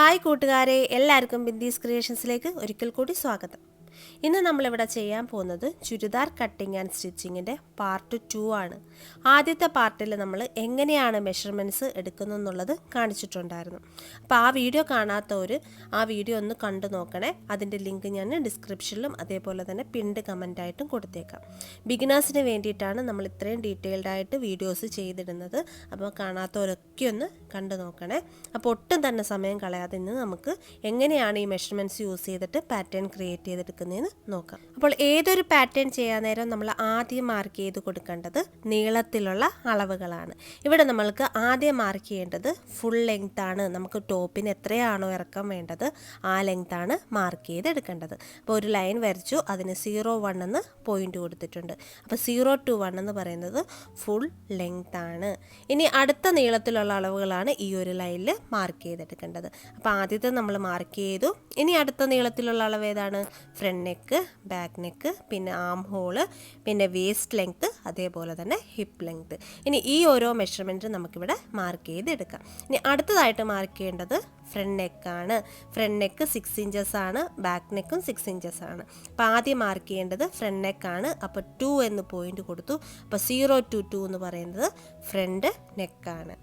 Hi കൂട്ടുകാരെ, എല്ലാവർക്കും ബിന്ദീസ് ക്രിയേഷൻസിലേക്ക് ഒരിക്കൽ കൂടി സ്വാഗതം. ഇന്ന് നമ്മളിവിടെ ചെയ്യാൻ പോകുന്നത് ചുരിദാർ കട്ടിങ് ആൻഡ് സ്റ്റിച്ചിങ്ങിൻ്റെ പാർട്ട് 2 ആണ്. ആദ്യത്തെ പാർട്ടിൽ നമ്മൾ എങ്ങനെയാണ് മെഷർമെൻറ്റ്സ് എടുക്കുന്നതെന്നുള്ളത് കാണിച്ചിട്ടുണ്ടായിരുന്നു. അപ്പോൾ ആ വീഡിയോ കാണാത്തവർ ആ വീഡിയോ ഒന്ന് കണ്ടു നോക്കണേ. അതിൻ്റെ ലിങ്ക് ഞാൻ ഡിസ്ക്രിപ്ഷനിലും അതേപോലെ തന്നെ പിൻഡ് കമൻറ്റായിട്ടും കൊടുത്തേക്കാം. ബിഗിനേഴ്സിന് വേണ്ടിയിട്ടാണ് നമ്മൾ ഇത്രയും ഡീറ്റെയിൽഡ് ആയിട്ട് വീഡിയോസ് ചെയ്തിടുന്നത്. അപ്പോൾ കാണാത്തവരൊക്കെ ഒന്ന് കണ്ടു നോക്കണേ. അപ്പോൾ ഒട്ടും തന്നെ സമയം കളയാതെ ഇന്ന് നമുക്ക് എങ്ങനെയാണ് ഈ മെഷർമെൻറ്റ്സ് യൂസ് ചെയ്തിട്ട് പാറ്റേൺ ക്രിയേറ്റ് ചെയ്തെടുക്കുന്നതെന്ന് നോക്കാം. അപ്പോൾ ഏതൊരു പാറ്റേൺ ചെയ്യാൻ നേരം നമ്മൾ ആദ്യം മാർക്ക് ചെയ്ത് കൊടുക്കേണ്ടത് നീളത്തിലുള്ള അളവുകളാണ്. ഇവിടെ നമ്മൾക്ക് ആദ്യം മാർക്ക് ചെയ്യേണ്ടത് ഫുൾ ലെങ്ത് ആണ്. നമുക്ക് ടോപ്പിന് എത്രയാണോ ഇറക്കം വേണ്ടത് ആ ലെങ്ത് ആണ് മാർക്ക് ചെയ്തെടുക്കേണ്ടത്. അപ്പോൾ ഒരു ലൈൻ വരച്ചു, അതിന് 0-1 എന്ന് പോയിന്റ് കൊടുത്തിട്ടുണ്ട്. അപ്പോൾ 0-1 എന്ന് പറയുന്നത് ഫുൾ ലെങ്ത് ആണ്. ഇനി അടുത്ത നീളത്തിലുള്ള അളവുകളാണ് ഈ ഒരു ലൈനിൽ മാർക്ക് ചെയ്തെടുക്കേണ്ടത്. അപ്പോൾ ആദ്യത്തെ നമ്മൾ മാർക്ക് ചെയ്തു. ഇനി അടുത്ത നീളത്തിലുള്ള അളവ് ഏതാണ്? ഫ്രണ്ട് നെക്ക്, ബാക്ക് നെക്ക്, പിന്നെ ആം ഹോള്, പിന്നെ വേസ്റ്റ് ലെങ്ത്ത്, അതേപോലെ തന്നെ ഹിപ്പ് ലെങ്ത്ത്. ഇനി ഈ ഓരോ മെഷർമെൻറ്റ് നമുക്കിവിടെ മാർക്ക് ചെയ്തെടുക്കാം. ഇനി അടുത്തതായിട്ട് മാർക്ക് ചെയ്യേണ്ടത് ഫ്രണ്ട് നെക്കാണ്. ഫ്രണ്ട് നെക്ക് 6 ഇഞ്ചസ് ആണ്, ബാക്ക് നെക്കും 6 ഇഞ്ചസ് ആണ്. അപ്പോൾ ആദ്യം മാർക്ക് ചെയ്യേണ്ടത് ഫ്രണ്ട് നെക്കാണ്. അപ്പോൾ 2 എന്ന് പോയിന്റ് കൊടുത്തു. അപ്പോൾ 0-2 എന്ന് പറയുന്നത് ഫ്രണ്ട് നെക്കാണ്.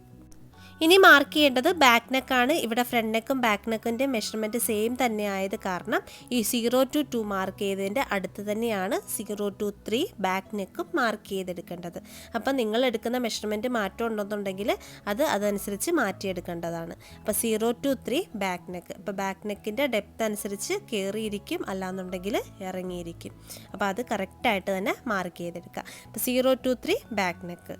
ഇനി മാർക്ക് ചെയ്യേണ്ടത് ബാക്ക് നെക്കാണ്. ഇവിടെ ഫ്രണ്ട് നെക്കും ബാക്ക് നെക്കിൻ്റെ മെഷർമെൻറ്റ് സെയിം തന്നെ ആയത് കാരണം ഈ 0-2 മാർക്ക് ചെയ്തതിൻ്റെ അടുത്ത് തന്നെയാണ് 0-3 ബാക്ക് നെക്കും മാർക്ക് ചെയ്തെടുക്കേണ്ടത്. അപ്പം നിങ്ങൾ എടുക്കുന്ന മെഷർമെൻറ്റ് മാറ്റം ഉണ്ടെന്നുണ്ടെങ്കിൽ അതനുസരിച്ച് മാറ്റിയെടുക്കേണ്ടതാണ്. അപ്പോൾ 0-3 ബാക്ക് നെക്ക്. അപ്പോൾ ബാക്ക് നെക്കിൻ്റെ ഡെപ്ത് അനുസരിച്ച് കയറിയിരിക്കും, അല്ലാന്നുണ്ടെങ്കിൽ ഇറങ്ങിയിരിക്കും. അപ്പോൾ അത് കറക്റ്റായിട്ട് തന്നെ മാർക്ക് ചെയ്തെടുക്കുക. അപ്പോൾ 0-3 ബാക്ക് നെക്ക്.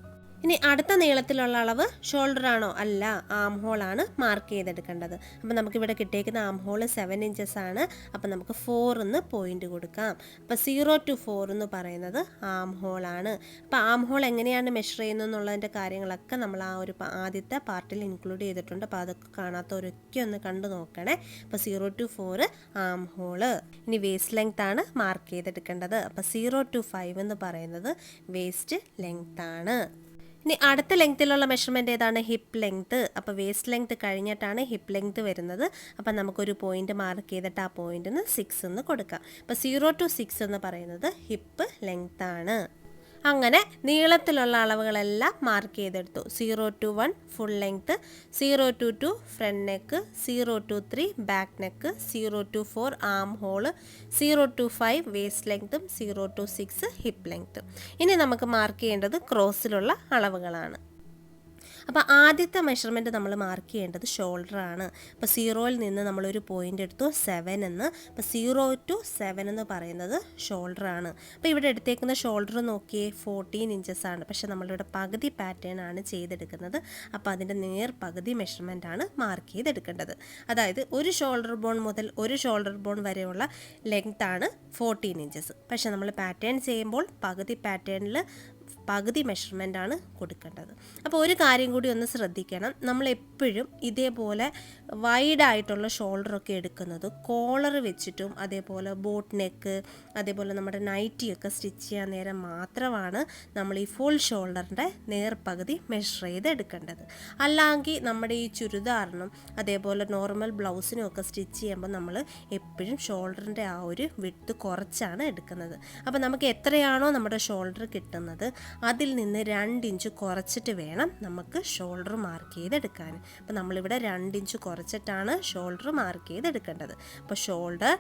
ഇനി അടുത്ത നീളത്തിലുള്ള അളവ് ഷോൾഡർ ആണോ? അല്ല, ആം ഹോളാണ് മാർക്ക് ചെയ്തെടുക്കേണ്ടത്. അപ്പോൾ നമുക്കിവിടെ കിട്ടിയേക്കുന്ന ആം ഹോള് 7 ഇഞ്ചസ് ആണ്. അപ്പോൾ നമുക്ക് 4 എന്ന് പോയിന്റ് കൊടുക്കാം. അപ്പോൾ 0-4 എന്ന് പറയുന്നത് ആം ഹോളാണ്. അപ്പോൾ ആം ഹോൾ എങ്ങനെയാണ് മെഷർ ചെയ്യുന്നത് എന്നുള്ളതിൻ്റെ കാര്യങ്ങളൊക്കെ നമ്മൾ ആ ഒരു ആദ്യത്തെ പാർട്ടിൽ ഇൻക്ലൂഡ് ചെയ്തിട്ടുണ്ട്. അപ്പോൾ അതൊക്കെ കാണാത്തവരൊക്കെ ഒന്ന് കണ്ടു നോക്കണേ. അപ്പോൾ 0-4 ആം ഹോള്. ഇനി വേസ്റ്റ് ലെങ്ത് ആണ് മാർക്ക് ചെയ്തെടുക്കേണ്ടത്. അപ്പോൾ 0-5 എന്ന് പറയുന്നത് വേസ്റ്റ് ലെങ്ത് ആണ്. ഇനി അടുത്ത ലെങ്ത്തിലുള്ള മെഷർമെൻറ്റ് ഏതാണ്? Hip length. അപ്പോൾ വേസ്റ്റ് ലെങ്ത്ത് കഴിഞ്ഞിട്ടാണ് ഹിപ്പ് ലെങ്ത്ത് വരുന്നത്. അപ്പോൾ നമുക്കൊരു പോയിന്റ് മാർക്ക് ചെയ്തിട്ട് ആ പോയിന്റിന് 6 എന്ന് കൊടുക്കാം. അപ്പോൾ 0-6 എന്ന് പറയുന്നത് ഹിപ്പ് ലെങ്ത്ത് ആണ്. അങ്ങനെ നീളത്തിലുള്ള അളവുകളെല്ലാം മാർക്ക് ചെയ്തെടുത്തു. 0-1 full length, 0-2 front neck, 0-3 back neck, 0-4 arm hole, 0-5 waist ലെങ്ത്തും, 0-6 ഹിപ്പ് ലെങ്ത്തും. ഇനി നമുക്ക് മാർക്ക് ചെയ്യേണ്ടത് ക്രോസിലുള്ള അളവുകളാണ്. അപ്പോൾ ആദ്യത്തെ മെഷർമെൻറ്റ് നമ്മൾ മാർക്ക് ചെയ്യേണ്ടത് ഷോൾഡറാണ്. അപ്പോൾ 0-ൽ നിന്ന് നമ്മളൊരു പോയിൻ്റ് എടുത്തു 7 എന്ന്. അപ്പോൾ 0-7 എന്ന് പറയുന്നത് ഷോൾഡറാണ്. അപ്പോൾ ഇവിടെ എടുത്തേക്കുന്ന ഷോൾഡർ നോക്കിയേ 14 ഇഞ്ചസ് ആണ്. പക്ഷേ നമ്മളിവിടെ പകുതി പാറ്റേൺ ആണ് ചെയ്തെടുക്കുന്നത്. അപ്പോൾ അതിൻ്റെ പകുതി മെഷർമെൻ്റ് ആണ് മാർക്ക് ചെയ്തെടുക്കേണ്ടത്. അതായത് ഒരു ഷോൾഡർ ബോൺ മുതൽ ഒരു ഷോൾഡർ ബോൺ വരെയുള്ള ലെങ്ത് ആണ് 14 ഇഞ്ചസ്. പക്ഷേ നമ്മൾ പാറ്റേൺ ചെയ്യുമ്പോൾ പകുതി പാറ്റേണിൽ പകുതി മെഷർമെൻ്റ് ആണ് കൊടുക്കേണ്ടത്. അപ്പോൾ ഒരു കാര്യം കൂടി ഒന്ന് ശ്രദ്ധിക്കണം. നമ്മൾ എപ്പോഴും ഇതേപോലെ വൈഡായിട്ടുള്ള ഷോൾഡറൊക്കെ എടുക്കുന്നത് കോളർ വെച്ചിട്ടും അതേപോലെ ബോട്ട് നെക്ക് അതേപോലെ നമ്മുടെ നൈറ്റിയൊക്കെ സ്റ്റിച്ച് ചെയ്യാൻ നേരം മാത്രമാണ് നമ്മൾ ഈ ഫുൾ ഷോൾഡറിൻ്റെ നേർപകുതി മെഷർ ചെയ്ത് എടുക്കേണ്ടത്. അല്ലെങ്കിൽ നമ്മുടെ ഈ ചുരിദാറിനും അതേപോലെ നോർമൽ ബ്ലൗസിനും ഒക്കെ സ്റ്റിച്ച് ചെയ്യുമ്പോൾ നമ്മൾ എപ്പോഴും ഷോൾഡറിൻ്റെ ആ ഒരു വിഡ്ത്ത് കുറച്ചാണ് എടുക്കുന്നത്. അപ്പോൾ നമുക്ക് എത്രയാണോ നമ്മുടെ ഷോൾഡർ കിട്ടുന്നത് അതിൽ നിന്ന് 2 ഇഞ്ച് കുറച്ചിട്ട് വേണം നമുക്ക് ഷോൾഡർ മാർക്ക് ചെയ്തെടുക്കാൻ. അപ്പോൾ നമ്മളിവിടെ 2 ഇഞ്ച് കുറച്ചിട്ടാണ് ഷോൾഡർ മാർക്ക് ചെയ്തെടുക്കേണ്ടത്. അപ്പോൾ ഷോൾഡർ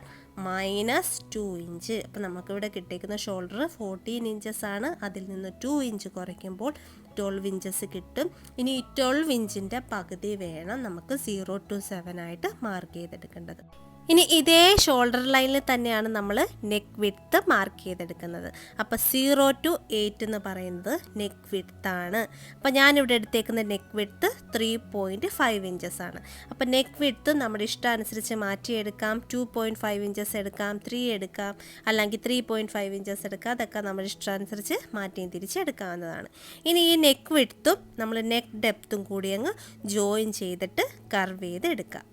-2 ഇഞ്ച്. അപ്പോൾ നമുക്കിവിടെ കിട്ടിയിരിക്കുന്ന ഷോൾഡർ 14 ഇഞ്ചസ് ആണ്. അതിൽ നിന്ന് 2 ഇഞ്ച് കുറയ്ക്കുമ്പോൾ 12 ഇഞ്ചസ് കിട്ടും. ഇനി ഈ 12 ഇഞ്ചിൻ്റെ പകുതി വേണം നമുക്ക് 0-7 ആയിട്ട് മാർക്ക് ചെയ്തെടുക്കേണ്ടത്. ഇനി ഇതേ ഷോൾഡർ ലൈനിൽ തന്നെയാണ് നമ്മൾ നെക്ക് വിഡ്ത്ത് മാർക്ക് ചെയ്തെടുക്കുന്നത്. അപ്പോൾ 0-8 എന്ന് പറയുന്നത് നെക്ക് വിഡ്ത്ത് ആണ്. അപ്പോൾ ഞാനിവിടെ എടുത്തേക്കുന്ന നെക്ക് വിഡ്ത്ത് 3.5 ഇഞ്ചസ് ആണ്. അപ്പോൾ നെക്ക് വിഡ്ത്ത് നമ്മുടെ ഇഷ്ടാനുസരിച്ച് മാറ്റിയെടുക്കാം. 2.5 ഇഞ്ചസ് എടുക്കാം, 3 എടുക്കാം, അല്ലെങ്കിൽ 3.5 ഇഞ്ചസ് എടുക്കാം. അതൊക്കെ നമ്മുടെ ഇഷ്ടാനുസരിച്ച് മാറ്റിയും തിരിച്ചെടുക്കാവുന്നതാണ്. ഇനി ഈ നെക്ക് വിഡ്ത്തും നമ്മൾ നെക്ക് ഡെപ്തും കൂടി അങ്ങ് ജോയിൻ ചെയ്തിട്ട് കർവ് ചെയ്ത് എടുക്കാം.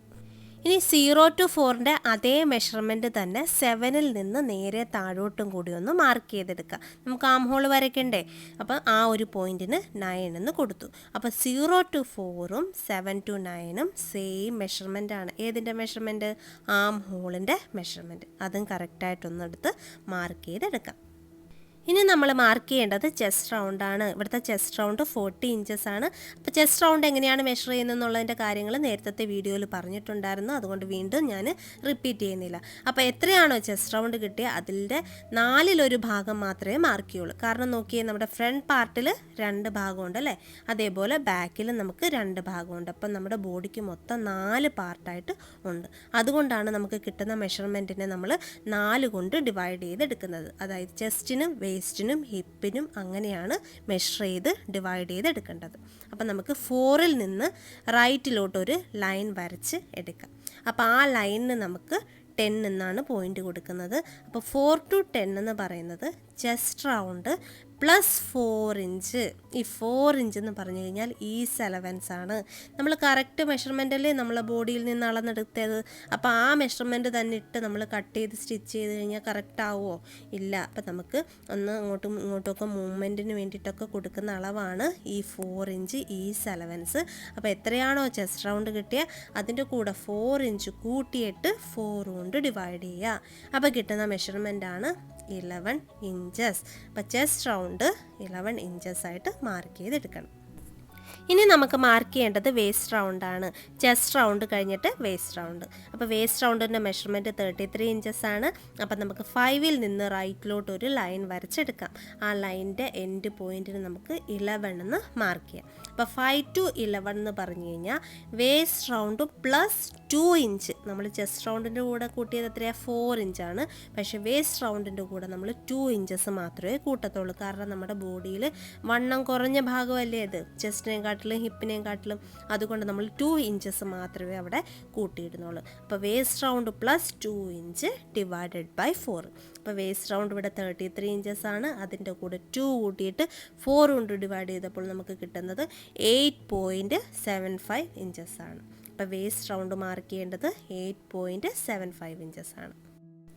ഇനി 0 to 4ൻ്റെ അതേ മെഷർമെൻറ്റ് തന്നെ 7ൽ നിന്ന് നേരെ താഴോട്ടും കൂടി ഒന്ന് മാർക്ക് ചെയ്തെടുക്കുക. നമുക്ക് ആം ഹോൾ വരയ്ക്കണ്ടേ? അപ്പോൾ ആ ഒരു പോയിൻറ്റിന് 9 എന്ന് കൊടുത്തു. അപ്പോൾ 0 to 4ഉം 7 to 9ഉം സെയിം മെഷർമെൻ്റ് ആണ്. ഏതിൻ്റെ മെഷർമെൻറ്റ്? ആം ഹോളിൻ്റെ മെഷർമെൻറ്റ്. അതും കറക്റ്റായിട്ടൊന്നെടുത്ത് മാർക്ക് ചെയ്തെടുക്കാം. ഇനി നമ്മൾ മാർക്ക് ചെയ്യേണ്ടത് ചെസ്റ്റ് റൗണ്ടാണ്. ഇവിടുത്തെ ചെസ്റ്റ് റൗണ്ട് 40 ഇഞ്ചസ് ആണ്. അപ്പോൾ ചെസ്റ്റ് റൗണ്ട് എങ്ങനെയാണ് മെഷർ ചെയ്യുന്നതെന്നുള്ളതിൻ്റെ കാര്യങ്ങൾ നേരത്തെ വീഡിയോയിൽ പറഞ്ഞിട്ടുണ്ടായിരുന്നു. അതുകൊണ്ട് വീണ്ടും ഞാൻ റിപ്പീറ്റ് ചെയ്യുന്നില്ല. അപ്പോൾ എത്രയാണോ ചെസ്റ്റ് റൗണ്ട് കിട്ടിയ അതിൻ്റെ 4/1 ഭാഗം മാത്രമേ മാർക്ക് ചെയ്യുള്ളൂ. കാരണം നോക്കിയേ, നമ്മുടെ ഫ്രണ്ട് പാർട്ടിൽ 2 ഭാഗമുണ്ട് അല്ലേ? അതേപോലെ ബാക്കിൽ നമുക്ക് 2 ഭാഗമുണ്ട്. അപ്പം നമ്മുടെ ബോഡിക്ക് മൊത്തം 4 പാർട്ടായിട്ട് ഉണ്ട്. അതുകൊണ്ടാണ് നമുക്ക് കിട്ടുന്ന മെഷർമെൻറ്റിനെ നമ്മൾ 4 കൊണ്ട് ഡിവൈഡ് ചെയ്തെടുക്കുന്നത്. അതായത് ചെസ്റ്റിനും വേസ്റ്റിനും ഹിപ്പിനും അങ്ങനെയാണ് മെഷർ ചെയ്ത് ഡിവൈഡ് ചെയ്തെടുക്കേണ്ടത്. അപ്പം നമുക്ക് 4ൽ നിന്ന് റൈറ്റിലോട്ടൊരു ലൈൻ വരച്ച് എടുക്കാം. അപ്പോൾ ആ ലൈനിന് നമുക്ക് 10 എന്നാണ് പോയിൻ്റ് കൊടുക്കുന്നത്. അപ്പോൾ 4 to 10 എന്ന് പറയുന്നത് ചെസ്റ്റ് റൗണ്ട് പ്ലസ് 4 ഇഞ്ച്. ഈ 4 ഇഞ്ച് എന്ന് പറഞ്ഞു കഴിഞ്ഞാൽ ഈസ് അലവൻസ് ആണ്. നമ്മൾ കറക്റ്റ് മെഷർമെൻറ്റല്ലേ നമ്മളെ ബോഡിയിൽ നിന്ന് അളന്നെടുത്തത്. അപ്പോൾ ആ മെഷർമെൻറ്റ് തന്നെ ഇട്ട് നമ്മൾ കട്ട് ചെയ്ത് സ്റ്റിച്ച് ചെയ്ത് കഴിഞ്ഞാൽ കറക്റ്റ് ആവുമോ? ഇല്ല. അപ്പോൾ നമുക്ക് ഒന്ന് അങ്ങോട്ടും ഇങ്ങോട്ടുമൊക്കെ മൂവ്മെൻറ്റിന് വേണ്ടിയിട്ടൊക്കെ കൊടുക്കുന്ന അളവാണ് ഈ 4 ഇഞ്ച് ഈസ് അലവൻസ്. അപ്പോൾ എത്രയാണോ ചെസ്റ്റ് റൗണ്ട് കിട്ടിയ അതിൻ്റെ കൂടെ 4 ഇഞ്ച് കൂട്ടിയിട്ട് 4 കൊണ്ട് ഡിവൈഡ് ചെയ്യുക. അപ്പോൾ കിട്ടുന്ന മെഷർമെൻറ്റാണ് 11 ഇഞ്ചസ്. അപ്പോൾ ചെസ്റ്റ് റൗണ്ട് 11 ഇഞ്ചസ് ആയിട്ട് മാർക്ക് ചെയ്തെടുക്കണം. ഇനി നമുക്ക് മാർക്ക് ചെയ്യേണ്ടത് വേസ്റ്റ് റൗണ്ടാണ്. ചെസ്റ്റ് റൗണ്ട് കഴിഞ്ഞിട്ട് വേസ്റ്റ് റൗണ്ട്. അപ്പോൾ വേസ്റ്റ് റൗണ്ടിൻ്റെ മെഷർമെൻറ്റ് 33 ഇഞ്ചസ് ആണ്. അപ്പോൾ നമുക്ക് 5ൽ നിന്ന് റൈറ്റിലോട്ട് ഒരു ലൈൻ വരച്ചെടുക്കാം. ആ ലൈനിൻ്റെ എൻഡ് പോയിൻറ്റിന് നമുക്ക് 11 എന്ന് മാർക്ക് ചെയ്യാം. അപ്പോൾ 5 to 11 എന്ന് പറഞ്ഞു കഴിഞ്ഞാൽ വേസ്റ്റ് റൗണ്ട് പ്ലസ് 2 ഇഞ്ച്. നമ്മൾ ചെസ്റ്റ് റൗണ്ടിൻ്റെ കൂടെ കൂട്ടിയത് എത്രയാണ്? 4 ഇഞ്ചാണ്. പക്ഷേ വേസ്റ്റ് റൗണ്ടിൻ്റെ കൂടെ നമ്മൾ 2 ഇഞ്ചസ് മാത്രമേ കൂട്ടത്തുള്ളൂ. കാരണം നമ്മുടെ ബോഡിയിൽ വണ്ണം കുറഞ്ഞ ഭാഗമല്ലേ അത്, ചെസ്റ്റിനെക്കാട്ടിലും ഹിപ്പിനെയും കാട്ടിലും. അതുകൊണ്ട് നമ്മൾ 2 ഇഞ്ചസ് മാത്രമേ അവിടെ കൂട്ടിയിടുന്നുള്ളൂ. അപ്പോൾ waist round plus 2 inch divided by 4. അപ്പോൾ വേസ്റ്റ് റൗണ്ട് ഇവിടെ 33 ഇഞ്ചസ് ആണ്. അതിൻ്റെ കൂടെ 2 കൂട്ടിയിട്ട് 4 കൊണ്ട് ഡിവൈഡ് ചെയ്തപ്പോൾ നമുക്ക് കിട്ടുന്നത് 8.75 ഇഞ്ചസ് ആണ്. അപ്പോൾ വേസ്റ്റ് റൗണ്ട് മാർക്ക് ചെയ്യേണ്ടത് 8.75 ഇഞ്ചസ് ആണ്.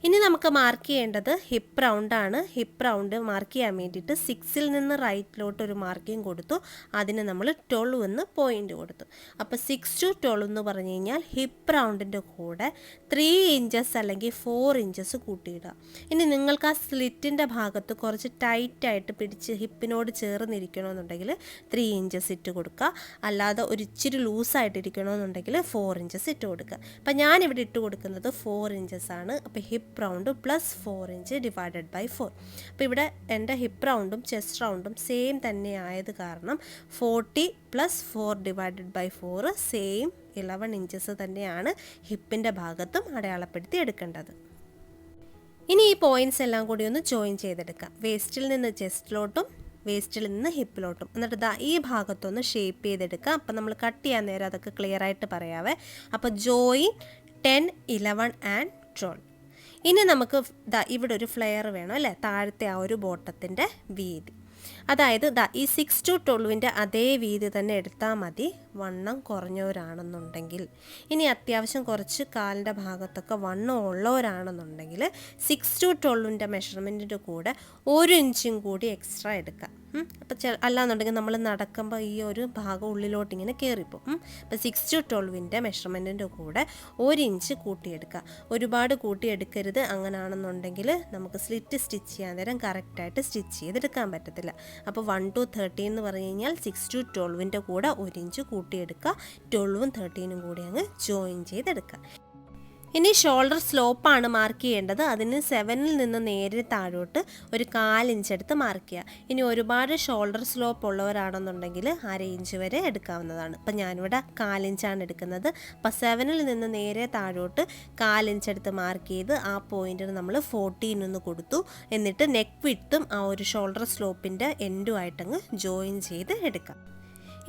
ഇനി നമുക്ക് മാർക്ക് ചെയ്യേണ്ടത് ഹിപ്പ് റൗണ്ടാണ്. ഹിപ്പ് റൗണ്ട് മാർക്ക് ചെയ്യാൻ വേണ്ടിയിട്ട് 6ൽ നിന്ന് റൈറ്റിലോട്ട് ഒരു മാർക്കിംഗ് കൊടുത്തു. അതിന് നമ്മൾ 12 എന്ന് പോയിൻ്റ് കൊടുത്തു. അപ്പോൾ 6 to 12 എന്ന് പറഞ്ഞു കഴിഞ്ഞാൽ ഹിപ്പ് റൗണ്ടിൻ്റെ കൂടെ 3 ഇഞ്ചസ് അല്ലെങ്കിൽ 4 ഇഞ്ചസ് കൂട്ടിയിടുക. ഇനി നിങ്ങൾക്ക് ആ സ്ലിറ്റിൻ്റെ ഭാഗത്ത് കുറച്ച് ടൈറ്റായിട്ട് പിടിച്ച് ഹിപ്പിനോട് ചേർന്നിരിക്കണമെന്നുണ്ടെങ്കിൽ 3 ഇഞ്ചസ് ഇട്ട് കൊടുക്കുക. അല്ലാതെ ഒരു ഇച്ചിരി ലൂസായിട്ടിരിക്കണമെന്നുണ്ടെങ്കിൽ 4 ഇഞ്ചസ് ഇട്ട് കൊടുക്കുക. അപ്പം ഞാനിവിടെ ഇട്ട് കൊടുക്കുന്നത് 4 ഇഞ്ചസ് ആണ്. അപ്പോൾ hip round plus 4 inch divided by 4. അപ്പോൾ ഇവിടെ എൻ്റെ ഹിപ്പ് റൗണ്ടും ചെസ്റ്റ് റൗണ്ടും സെയിം തന്നെ ആയത് കാരണം 40 plus 4 divided by 4 same 11 inches തന്നെയാണ് ഹിപ്പിൻ്റെ ഭാഗത്തും അടയാളപ്പെടുത്തി എടുക്കേണ്ടത്. ഇനി ഈ പോയിൻറ്റ്സ് എല്ലാം കൂടി ഒന്ന് ജോയിൻ ചെയ്തെടുക്കാം. വേസ്റ്റിൽ നിന്ന് ചെസ്റ്റിലോട്ടും വേസ്റ്റിൽ നിന്ന് ഹിപ്പിലോട്ടും. എന്നിട്ട് ഈ ഭാഗത്തൊന്ന് ഷേപ്പ് ചെയ്തെടുക്കാം. അപ്പം നമ്മൾ കട്ട് ചെയ്യാൻ നേരം അതൊക്കെ ക്ലിയർ ആയിട്ട് പറയാവേ. അപ്പോൾ ജോയിൻ 10, 11 ആൻഡ് 12. ഇനി നമുക്ക് ഇവിടെ ഒരു ഫ്ലെയർ വേണം അല്ലേ? താഴത്തെ ആ ഒരു ബോട്ടത്തിൻ്റെ വീതി. അതായത് ഈ 6 to 12ൻ്റെ അതേ വീതി തന്നെ എടുത്താൽ മതി വണ്ണം കുറഞ്ഞവരാണെന്നുണ്ടെങ്കിൽ. ഇനി അത്യാവശ്യം കുറച്ച് കാലിൻ്റെ ഭാഗത്തൊക്കെ വണ്ണം ഉള്ളവരാണെന്നുണ്ടെങ്കിൽ 6 to 12ൻ്റെ മെഷർമെൻറ്റിൻ്റെ കൂടെ 1 ഇഞ്ചും കൂടി എക്സ്ട്രാ എടുക്കാം. അപ്പോൾ അല്ലാന്നുണ്ടെങ്കിൽ നമ്മൾ നടക്കുമ്പോൾ ഈ ഒരു ഭാഗം ഉള്ളിലോട്ട് ഇങ്ങനെ കയറിപ്പോവും. അപ്പോൾ 6 to 12ൻ്റെ മെഷർമെൻറ്റിൻ്റെ കൂടെ 1 ഇഞ്ച് കൂട്ടിയെടുക്കുക. ഒരുപാട് കൂട്ടിയെടുക്കരുത്. അങ്ങനെയാണെന്നുണ്ടെങ്കിൽ നമുക്ക് സ്ലിറ്റ് സ്റ്റിച്ച് ചെയ്യാൻ നേരം കറക്റ്റായിട്ട് സ്റ്റിച്ച് ചെയ്തെടുക്കാൻ പറ്റത്തില്ല. അപ്പോൾ 1 to 13 എന്ന് പറഞ്ഞു കഴിഞ്ഞാൽ 6 to 12ൻ്റെ കൂടെ 1 ഇഞ്ച് കൂട്ടിയെടുക്കുക. 12ഉം 13ഉം കൂടി അങ്ങ് ജോയിൻ ചെയ്തെടുക്കുക. ഇനി ഷോൾഡർ സ്ലോപ്പാണ് മാർക്ക് ചെയ്യേണ്ടത്. അതിന് 7ൽ നിന്ന് നേരെ താഴോട്ട് ഒരു 4 ഇഞ്ച് എടുത്ത് മാർക്ക് ചെയ്യുക. ഇനി ഒരുപാട് ഷോൾഡർ സ്ലോപ്പ് ഉള്ളവരാണെന്നുണ്ടെങ്കിൽ 1/2 ഇഞ്ച് വരെ എടുക്കാവുന്നതാണ്. അപ്പം ഞാനിവിടെ 4 ഇഞ്ചാണ് എടുക്കുന്നത്. അപ്പം 7ൽ നിന്ന് നേരെ താഴോട്ട് 4 ഇഞ്ച് എടുത്ത് മാർക്ക് ചെയ്ത് ആ പോയിൻറ്റിന് നമ്മൾ 14 എന്ന് കൊടുത്തു. എന്നിട്ട് നെക്ക് വിട്ടും ആ ഒരു ഷോൾഡർ സ്ലോപ്പിൻ്റെ എൻഡുമായിട്ടങ്ങ് ജോയിൻ ചെയ്ത് എടുക്കാം.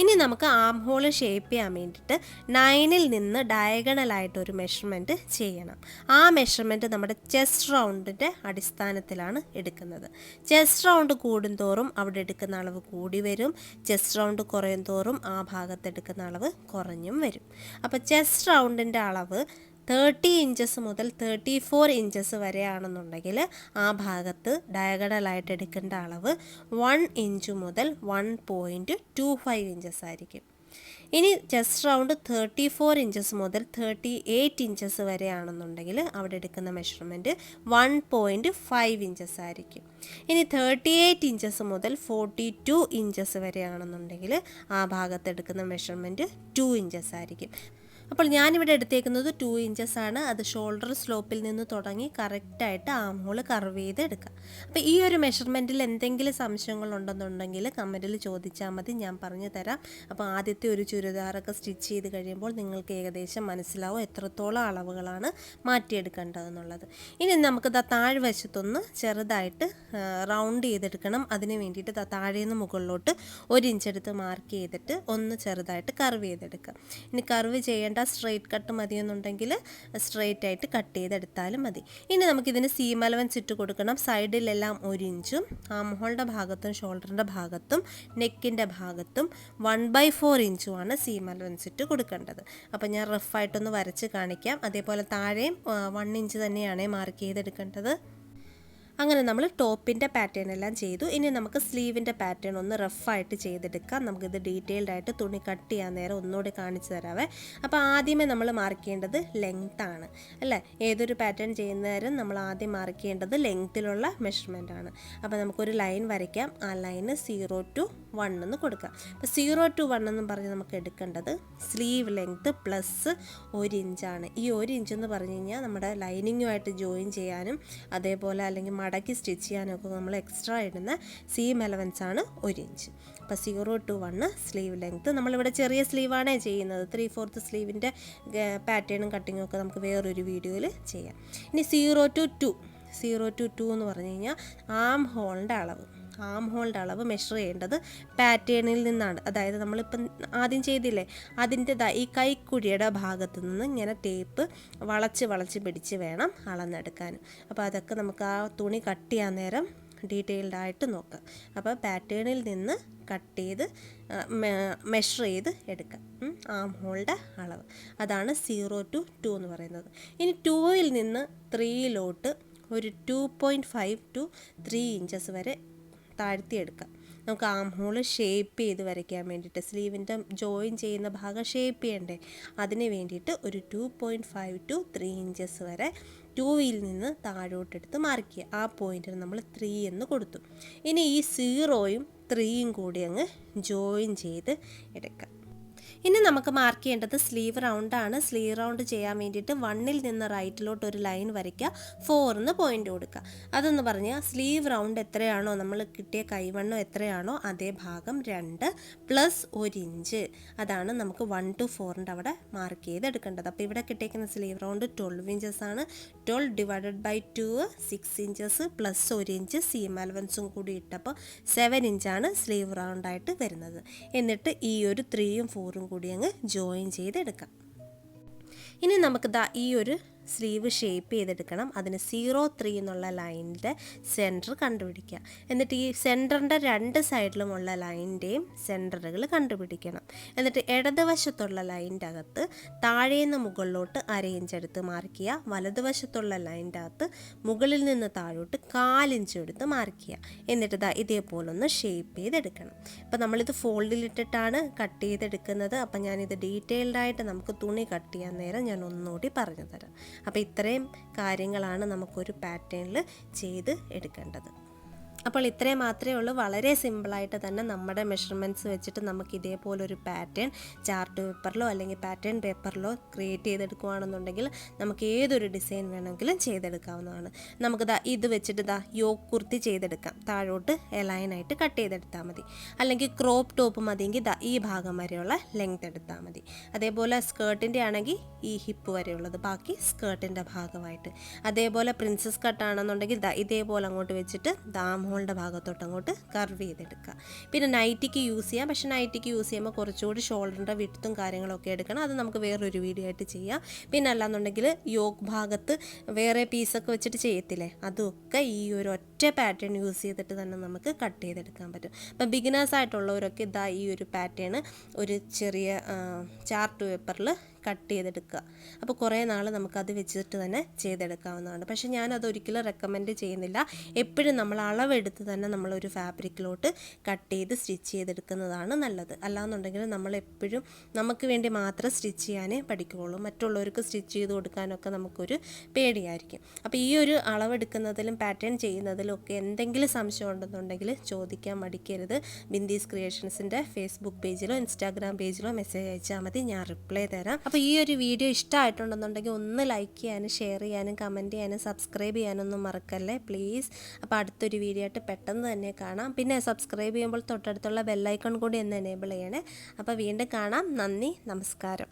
ഇനി നമുക്ക് ആം ഹോൾ ഷേപ്പ് ചെയ്യാൻ വേണ്ടിയിട്ട് 9ൽ നിന്ന് ഡയഗണലായിട്ട് ഒരു മെഷർമെൻറ്റ് ചെയ്യണം. ആ മെഷർമെൻറ്റ് നമ്മുടെ ചെസ്റ്റ് റൗണ്ടിൻ്റെ അടിസ്ഥാനത്തിലാണ് എടുക്കുന്നത്. ചെസ്റ്റ് റൗണ്ട് കൂടുന്തോറും അവിടെ എടുക്കുന്ന അളവ് കൂടി വരും, ചെസ്റ്റ് റൗണ്ട് കുറയും തോറും ആ ഭാഗത്ത് എടുക്കുന്ന അളവ് കുറഞ്ഞും വരും. അപ്പോൾ ചെസ്റ്റ് റൗണ്ടിൻ്റെ അളവ് 30 ഇഞ്ചസ് മുതൽ 34 ഇഞ്ചസ് വരെയാണെന്നുണ്ടെങ്കിൽ ആ ഭാഗത്ത് ഡയഗണലായിട്ട് എടുക്കേണ്ട അളവ് 1 ഇഞ്ച് മുതൽ 1.25 ഇഞ്ചസ് ആയിരിക്കും. ഇനി ചെസ്റ്റ് റൗണ്ട് 34 ഇഞ്ചസ് മുതൽ 38 ഇഞ്ചസ് വരെയാണെന്നുണ്ടെങ്കിൽ അവിടെ എടുക്കുന്ന മെഷർമെൻറ്റ് 1.5 ഇഞ്ചസ് ആയിരിക്കും. ഇനി 38 ഇഞ്ചസ് മുതൽ 42 ഇഞ്ചസ് വരെയാണെന്നുണ്ടെങ്കിൽ ആ ഭാഗത്ത് എടുക്കുന്ന മെഷർമെൻറ്റ് 2 ഇഞ്ചസ് ആയിരിക്കും. അപ്പോൾ ഞാനിവിടെ എടുത്തേക്കുന്നത് 2 ഇഞ്ചസ് ആണ്. അത് ഷോൾഡർ സ്ലോപ്പിൽ നിന്ന് തുടങ്ങി കറക്റ്റായിട്ട് ആം ഹോൾ കർവ് ചെയ്ത് എടുക്കുക. അപ്പോൾ ഈ ഒരു മെഷർമെൻറ്റിൽ എന്തെങ്കിലും സംശയങ്ങളുണ്ടെന്നുണ്ടെങ്കിൽ കമൻറ്റിൽ ചോദിച്ചാൽ മതി, ഞാൻ പറഞ്ഞു തരാം. അപ്പോൾ ആദ്യത്തെ ഒരു ചുരിദാറൊക്കെ സ്റ്റിച്ച് ചെയ്ത് കഴിയുമ്പോൾ നിങ്ങൾക്ക് ഏകദേശം മനസ്സിലാവും എത്രത്തോളം അളവുകളാണ് മാറ്റിയെടുക്കേണ്ടതെന്നുള്ളത്. ഇനി നമുക്ക് താഴ്വശത്തൊന്ന് ചെറുതായിട്ട് റൗണ്ട് ചെയ്തെടുക്കണം. അതിന് വേണ്ടിയിട്ട് താഴേന്ന് മുകളിലോട്ട് 1 ഇഞ്ച് എടുത്ത് മാർക്ക് ചെയ്തിട്ട് ഒന്ന് ചെറുതായിട്ട് കർവ് ചെയ്തെടുക്കുക. ഇനി കർവ് ചെയ്യേണ്ട സ്ട്രെയിറ്റ് കട്ട് മതിയെന്നുണ്ടെങ്കിൽ സ്ട്രെയിറ്റ് ആയിട്ട് കട്ട് ചെയ്തെടുത്താലും മതി. ഇനി നമുക്കിതിന് സീം അലവൻസ് ഇട്ട് കൊടുക്കണം. സൈഡിലെല്ലാം 1 ഇഞ്ചും ആം ഹോളിൻ്റെ ഭാഗത്തും ഷോൾഡറിൻ്റെ ഭാഗത്തും നെക്കിൻ്റെ ഭാഗത്തും 1/4 ഇഞ്ചുമാണ് സീം അലവൻസ് ഇട്ട് കൊടുക്കേണ്ടത്. അപ്പോൾ ഞാൻ റഫായിട്ടൊന്ന് വരച്ച് കാണിക്കാം. അതേപോലെ താഴെയും 1 ഇഞ്ച് തന്നെയാണ് മാർക്ക് ചെയ്തെടുക്കേണ്ടത്. അങ്ങനെ നമ്മൾ ടോപ്പിൻ്റെ പാറ്റേൺ എല്ലാം ചെയ്തു. ഇനി നമുക്ക് സ്ലീവിൻ്റെ പാറ്റേൺ ഒന്ന് റഫായിട്ട് ചെയ്തെടുക്കാം. നമുക്കിത് ഡീറ്റെയിൽഡ് ആയിട്ട് തുണി കട്ട് ചെയ്യാൻ നേരം ഒന്നുകൂടി കാണിച്ചു തരാവേ. അപ്പോൾ ആദ്യമേ നമ്മൾ മാർക്ക് ചെയ്യേണ്ടത് ലെങ്ത് ആണ് അല്ലേ. ഏതൊരു പാറ്റേൺ ചെയ്യുന്ന നേരം നമ്മൾ ആദ്യം മാർക്ക് ചെയ്യേണ്ടത് ലെങ്ത്തിലുള്ള മെഷർമെൻ്റ് ആണ്. അപ്പോൾ നമുക്കൊരു ലൈൻ വരയ്ക്കാം. ആ ലൈന് 0 to 1 എന്ന് കൊടുക്കാം. അപ്പോൾ 0 to 1 എന്നും പറഞ്ഞ് നമുക്ക് എടുക്കേണ്ടത് സ്ലീവ് ലെങ്ത്ത് പ്ലസ് 1 ഇഞ്ചാണ്. ഈ 1 ഇഞ്ച് എന്ന് പറഞ്ഞു കഴിഞ്ഞാൽ നമ്മുടെ ലൈനിങ്ങുമായിട്ട് ജോയിൻ ചെയ്യാനും അതേപോലെ അല്ലെങ്കിൽ മടക്കി സ്റ്റിച്ച് ചെയ്യാനൊക്കെ നമ്മൾ എക്സ്ട്രാ ഇടുന്ന സീം അലവൻസ് ആണ് 1 ഇഞ്ച്. അപ്പോൾ 0 to 1 സ്ലീവ് ലെങ്ത്ത്. നമ്മളിവിടെ ചെറിയ സ്ലീവാണ് ചെയ്യുന്നത്. 3/4 സ്ലീവിൻ്റെ പാറ്റേണും കട്ടിങ്ങും ഒക്കെ നമുക്ക് വേറൊരു വീഡിയോയിൽ ചെയ്യാം. ഇനി 0 to 2 എന്ന് പറഞ്ഞു കഴിഞ്ഞാൽ ആം ഹോളിൻ്റെ അളവ് മെഷർ ചെയ്യേണ്ടത് പാറ്റേണിൽ നിന്നാണ്. അതായത് നമ്മളിപ്പം ആദ്യം ചെയ്തില്ലേ, അതിൻ്റെ ഈ കൈക്കുഴിയുടെ ഭാഗത്തു നിന്ന് ഇങ്ങനെ ടേപ്പ് വളച്ച് പിടിച്ച് വേണം അളന്നെടുക്കാൻ. അപ്പോൾ അതൊക്കെ നമുക്ക് ആ തുണി കട്ട് ചെയ്യാൻ നേരം ഡീറ്റെയിൽഡ് ആയിട്ട് നോക്കാം. അപ്പോൾ പാറ്റേണിൽ നിന്ന് കട്ട് ചെയ്ത് മെഷർ ചെയ്ത് എടുക്കാം ആം ഹോളിൻ്റെ അളവ്. അതാണ് 0 to 2 എന്ന് പറയുന്നത്. ഇനി 2ൽ നിന്ന് 3ലോട്ട് ഒരു 2.5 to 3 ഇഞ്ചസ് വരെ താഴ്ത്തിയെടുക്കാം. നമുക്ക് ആം ഹോൾ ഷേപ്പ് ചെയ്ത് വരയ്ക്കാൻ വേണ്ടിയിട്ട് സ്ലീവിൻ്റെ ജോയിൻ ചെയ്യുന്ന ഭാഗം ഷേപ്പ് ചെയ്യണ്ടേ, അതിന് വേണ്ടിയിട്ട് ഒരു 2.5 to 3 ഇഞ്ചസ് വരെ 2ൽ നിന്ന് താഴോട്ടെടുത്ത് മാർക്ക് ചെയ്യുക. ആ പോയിന്റിന് നമ്മൾ 3 എന്ന് കൊടുത്തു. ഇനി ഈ 0യും 3യും കൂടി അങ്ങ് ജോയിൻ ചെയ്ത് എടുക്കാം. ഇനി നമുക്ക് മാർക്ക് ചെയ്യേണ്ടത് സ്ലീവ് റൗണ്ടാണ്. സ്ലീവ് റൗണ്ട് ചെയ്യാൻ വേണ്ടിയിട്ട് 1ൽ നിന്ന് റൈറ്റിലോട്ട് ഒരു ലൈൻ വരയ്ക്കുക, 4 എന്ന് പോയിന്റ് കൊടുക്കുക. അതെന്ന് പറഞ്ഞാൽ സ്ലീവ് റൗണ്ട് എത്രയാണോ നമ്മൾ കിട്ടിയ കൈവണ്ണം എത്രയാണോ അതേ ഭാഗം 2 പ്ലസ് 1 ഇഞ്ച്. അതാണ് നമുക്ക് 1 to 4ൻ്റെ അവിടെ മാർക്ക് ചെയ്തെടുക്കേണ്ടത്. അപ്പോൾ ഇവിടെ കിട്ടിയിരിക്കുന്ന സ്ലീവ് റൗണ്ട് 12 ഇഞ്ചസ് ആണ്. 12 divided by 2 6 inches plus 1 inch seam അലവൻസും കൂടി ഇട്ടപ്പോൾ 7 ഇഞ്ചാണ് സ്ലീവ് റൗണ്ടായിട്ട് വരുന്നത്. എന്നിട്ട് ഈ ഒരു 3യും 4ഉം കൂടി അങ്ങ് ജോയിൻ ചെയ്തെടുക്കാം. ഇനി നമുക്ക് ഈ ഒരു സ്ലീവ് ഷേപ്പ് ചെയ്തെടുക്കണം. അതിന് 0.3 എന്നുള്ള ലൈനിൻ്റെ സെൻറ്റർ കണ്ടുപിടിക്കുക. എന്നിട്ട് ഈ സെൻറ്ററിൻ്റെ 2 സൈഡിലുമുള്ള ലൈനിൻ്റെയും സെൻറ്ററുകൾ കണ്ടുപിടിക്കണം. എന്നിട്ട് ഇടതുവശത്തുള്ള ലൈനിൻ്റെ അകത്ത് താഴേന്ന് മുകളിലോട്ട് 1/2 ഇഞ്ച് എടുത്ത് മാർക്ക് ചെയ്യുക. വലതുവശത്തുള്ള ലൈനിൻ്റെ അകത്ത് മുകളിൽ നിന്ന് താഴോട്ട് 1/4 ഇഞ്ച് എടുത്ത് മാർക്ക് ചെയ്യുക. എന്നിട്ട് ഇതേപോലൊന്ന് ഷേപ്പ് ചെയ്തെടുക്കണം. അപ്പോൾ നമ്മളിത് ഫോൾഡിലിട്ടിട്ടാണ് കട്ട് ചെയ്തെടുക്കുന്നത്. അപ്പം ഞാനിത് ഡീറ്റെയിൽഡായിട്ട് നമുക്ക് തുണി കട്ട് ചെയ്യാൻ നേരം ഞാൻ ഒന്നുകൂടി പറഞ്ഞു തരാം. അപ്പോൾ ഇത്രയും കാര്യങ്ങളാണ് നമുക്കൊരു പാറ്റേണിൽ ചെയ്ത് എടുക്കേണ്ടത്. അപ്പോൾ ഇത്രയും മാത്രമേ ഉള്ളൂ. വളരെ സിമ്പിളായിട്ട് തന്നെ നമ്മുടെ മെഷർമെൻറ്റ്സ് വെച്ചിട്ട് നമുക്ക് ഇതേപോലൊരു പാറ്റേൺ ചാർട്ട് പേപ്പറിലോ അല്ലെങ്കിൽ പാറ്റേൺ പേപ്പറിലോ ക്രിയേറ്റ് ചെയ്തെടുക്കുകയാണെന്നുണ്ടെങ്കിൽ നമുക്ക് ഏതൊരു ഡിസൈൻ വേണമെങ്കിലും ചെയ്തെടുക്കാവുന്നതാണ്. നമുക്ക് ഇത് വെച്ചിട്ട് യോക്ക് കുർത്തി ചെയ്തെടുക്കാം. താഴോട്ട് എലൈനായിട്ട് കട്ട് ചെയ്തെടുത്താൽ മതി. അല്ലെങ്കിൽ ക്രോപ്പ് ടോപ്പ് മതിയെങ്കിൽ ഈ ഭാഗം വരെയുള്ള ലെങ്ത് എടുത്താൽ മതി. അതേപോലെ സ്കേർട്ടിൻ്റെ ആണെങ്കിൽ ഈ ഹിപ്പ് വരെയുള്ളത്, ബാക്കി സ്കേർട്ടിൻ്റെ ഭാഗമായിട്ട്. അതേപോലെ പ്രിൻസസ് കട്ടാണെന്നുണ്ടെങ്കിൽ ഇതേപോലെ അങ്ങോട്ട് വെച്ചിട്ട് ദാം ആംഹോളിൻ്റെ ഭാഗത്തോട്ട് അങ്ങോട്ട് കർവ് ചെയ്തെടുക്കുക. പിന്നെ നൈറ്റിക്ക് യൂസ് ചെയ്യാം. പക്ഷേ നൈറ്റിക്ക് യൂസ് ചെയ്യുമ്പോൾ കുറച്ചുകൂടി ഷോൾഡറിൻ്റെ വിട്ടും കാര്യങ്ങളൊക്കെ എടുക്കണം. അത് നമുക്ക് വേറൊരു വീഡിയോ ആയിട്ട് ചെയ്യാം. പിന്നെ അല്ലാന്നുണ്ടെങ്കിൽ യോക്ക് ഭാഗത്ത് വേറെ പീസൊക്കെ വെച്ചിട്ട് ചെയ്യത്തില്ലേ, അതൊക്കെ ഈ ഒരു ഒറ്റ പാറ്റേൺ യൂസ് ചെയ്തിട്ട് തന്നെ നമുക്ക് കട്ട് ചെയ്തെടുക്കാൻ പറ്റും. അപ്പം ബിഗിനേഴ്സ് ആയിട്ടുള്ളവരൊക്കെ ഇതാ ഈ ഒരു പാറ്റേൺ ഒരു ചെറിയ ചാർട്ട് പേപ്പറിൽ കട്ട് ചെയ്തെടുക്കുക. അപ്പോൾ കുറേ നാൾ നമുക്കത് വെച്ചിട്ട് തന്നെ ചെയ്തെടുക്കാവുന്നതാണ്. പക്ഷേ ഞാനത് ഒരിക്കലും റെക്കമെൻഡ് ചെയ്യുന്നില്ല. എപ്പോഴും നമ്മൾ അളവെടുത്ത് തന്നെ നമ്മളൊരു ഫാബ്രിക്കിലോട്ട് കട്ട് ചെയ്ത് സ്റ്റിച്ച് ചെയ്തെടുക്കുന്നതാണ് നല്ലത്. അല്ലാന്നുണ്ടെങ്കിൽ നമ്മളെപ്പോഴും നമുക്ക് വേണ്ടി മാത്രം സ്റ്റിച്ച് ചെയ്യാനേ പഠിക്കുകയുള്ളൂ. മറ്റുള്ളവർക്ക് സ്റ്റിച്ച് ചെയ്ത് കൊടുക്കാനൊക്കെ നമുക്കൊരു പേടിയായിരിക്കും. അപ്പോൾ ഈ ഒരു അളവെടുക്കുന്നതിലും പാറ്റേൺ ചെയ്യുന്നതിലും ഒക്കെ എന്തെങ്കിലും സംശയം ഉണ്ടെന്നുണ്ടെങ്കിൽ ചോദിക്കാൻ മടിക്കരുത്. ബിന്ദീസ് ക്രിയേഷൻസിൻ്റെ ഫേസ്ബുക്ക് പേജിലോ ഇൻസ്റ്റാഗ്രാം പേജിലോ മെസ്സേജ് അയച്ചാൽ മതി, ഞാൻ റിപ്ലൈ തരാം. അപ്പോൾ ഈ ഒരു വീഡിയോ ഇഷ്ടമായിട്ടുണ്ടെന്നുണ്ടെങ്കിൽ ഒന്ന് ലൈക്ക് ചെയ്യാനും ഷെയർ ചെയ്യാനും കമൻറ്റ് ചെയ്യാനും സബ്സ്ക്രൈബ് ചെയ്യാനൊന്നും മറക്കല്ലേ പ്ലീസ്. അപ്പോൾ അടുത്തൊരു വീഡിയോ ആയിട്ട് പെട്ടെന്ന് തന്നെ കാണാം. പിന്നെ സബ്സ്ക്രൈബ് ചെയ്യുമ്പോൾ തൊട്ടടുത്തുള്ള ബെല്ലൈക്കൺ കൂടി ഒന്ന് എനേബിൾ ചെയ്യണേ. അപ്പോൾ വീണ്ടും കാണാം. നന്ദി, നമസ്കാരം.